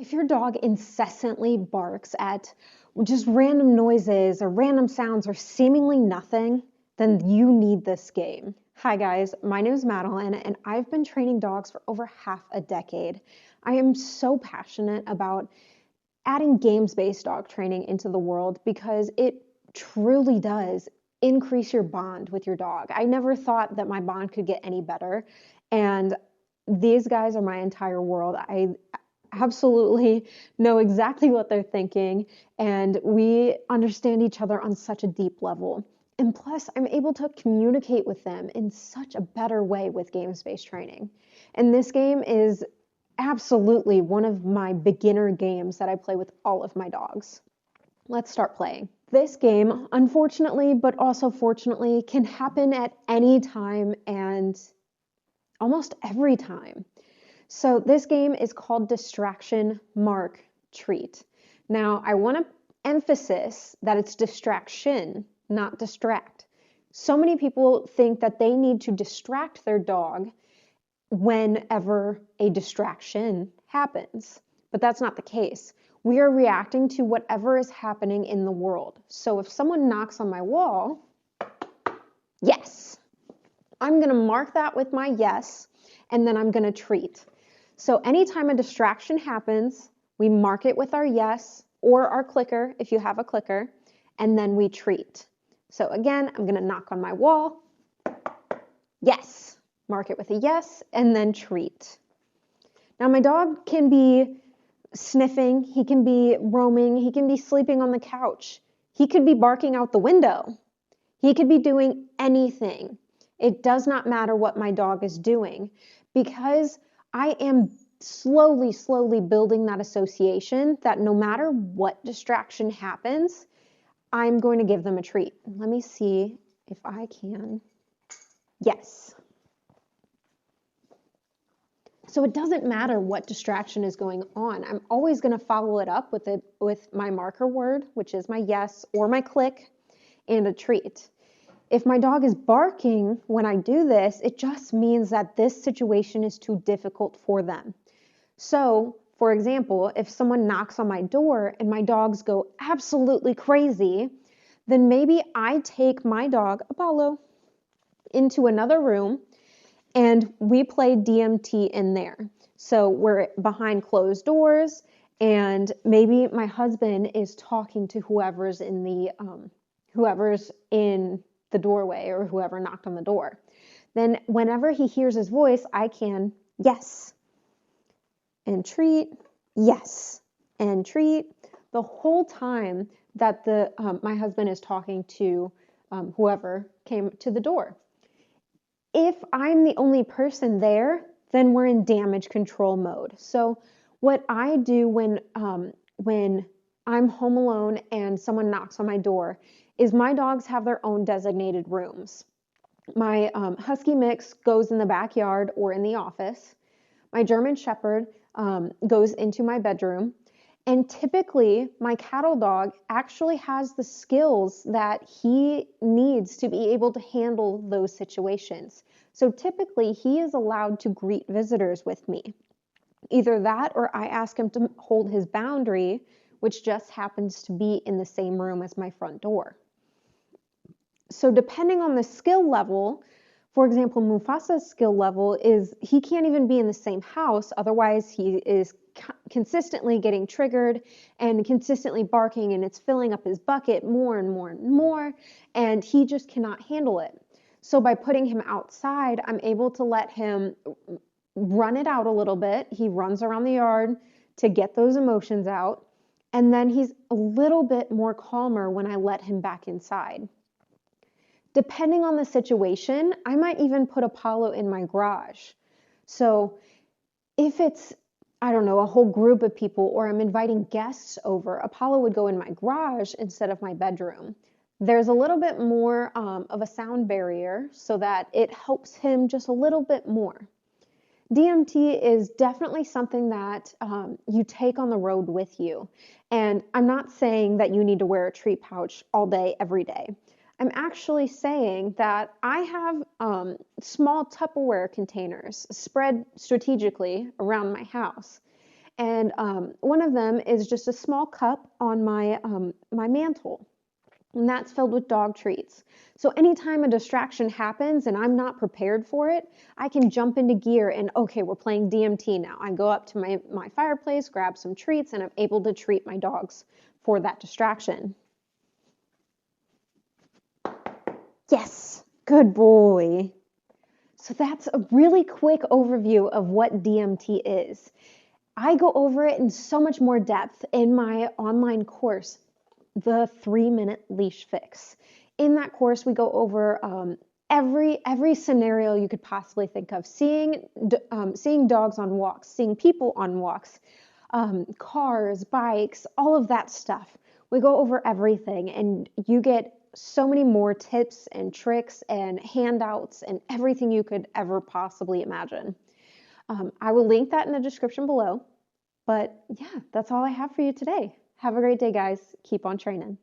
If your dog incessantly barks at just random noises or random sounds or seemingly nothing, then you need this game. Hi guys, my name is Madeline and I've been training dogs for over half a decade. I am so passionate about adding games-based dog training into the world because it truly does increase your bond with your dog. I never thought that my bond could get any better, and these guys are my entire world. I absolutely know exactly what they're thinking, and we understand each other on such a deep level. And plus, I'm able to communicate with them in such a better way with games-based training. And this game is absolutely one of my beginner games that I play with all of my dogs. Let's start playing. This game, unfortunately, but also fortunately, can happen at any time and almost every time. So this game is called Distraction, Mark, Treat. Now, I want to emphasize that it's distraction, not distract. So many people think that they need to distract their dog whenever a distraction happens, but that's not the case. We are reacting to whatever is happening in the world. So if someone knocks on my wall, yes, I'm going to mark that with my yes, and then I'm going to treat. So anytime a distraction happens, we mark it with our yes or our clicker if you have a clicker, and then we treat. So again, I'm going to knock on my wall. Yes. Mark it with a yes, and then treat. Now my dog can be sniffing, he can be roaming, he can be sleeping on the couch. He could be barking out the window. He could be doing anything. It does not matter what my dog is doing because I am slowly building that association that no matter what distraction happens, I'm going to give them a treat. Let me see if I can. Yes. So it doesn't matter what distraction is going on. I'm always going to follow it up with my marker word, which is my yes or my click, and a treat. If my dog is barking when I do this, it just means that this situation is too difficult for them. So, for example, if someone knocks on my door and my dogs go absolutely crazy, then maybe I take my dog, Apollo, into another room and we play DMT in there. So we're behind closed doors, and maybe my husband is talking to whoever's in the doorway or whoever knocked on the door. Then whenever he hears his voice, I can yes and treat, yes and treat, the whole time that my husband is talking to whoever came to the door. If I'm the only person there, then we're in damage control mode. So what I do when I'm home alone and someone knocks on my door is my dogs have their own designated rooms. My Husky mix goes in the backyard or in the office. My German Shepherd goes into my bedroom. And typically, my cattle dog actually has the skills that he needs to be able to handle those situations. So typically, he is allowed to greet visitors with me. Either that or I ask him to hold his boundary, which just happens to be in the same room as my front door. So depending on the skill level, for example, Mufasa's skill level is he can't even be in the same house, otherwise he is consistently getting triggered and consistently barking, and it's filling up his bucket more and more, and he just cannot handle it. So by putting him outside, I'm able to let him run it out a little bit. He runs around the yard to get those emotions out, and then he's a little bit more calmer when I let him back inside. Depending on the situation, I might even put Apollo in my garage. So if it's, I don't know, a whole group of people or I'm inviting guests over, Apollo would go in my garage instead of my bedroom. There's a little bit more of a sound barrier so that it helps him just a little bit more. DMT is definitely something that you take on the road with you. And I'm not saying that you need to wear a treat pouch all day, every day. I'm actually saying that I have small Tupperware containers spread strategically around my house. And one of them is just a small cup on my mantle, and that's filled with dog treats. So anytime a distraction happens and I'm not prepared for it, I can jump into gear and, okay, we're playing DMT now. I go up to my fireplace, grab some treats, and I'm able to treat my dogs for that distraction. Yes, good boy. So that's a really quick overview of what DMT is. I go over it in so much more depth in my online course, the 3-Minute Leash Fix. In that course, we go over every scenario you could possibly think of: seeing dogs on walks, seeing people on walks, cars, bikes, all of that stuff. We go over everything, and you get so many more tips and tricks and handouts and everything you could ever possibly imagine. I will link that in the description below. But yeah, that's all I have for you today. Have a great day, guys. Keep on training.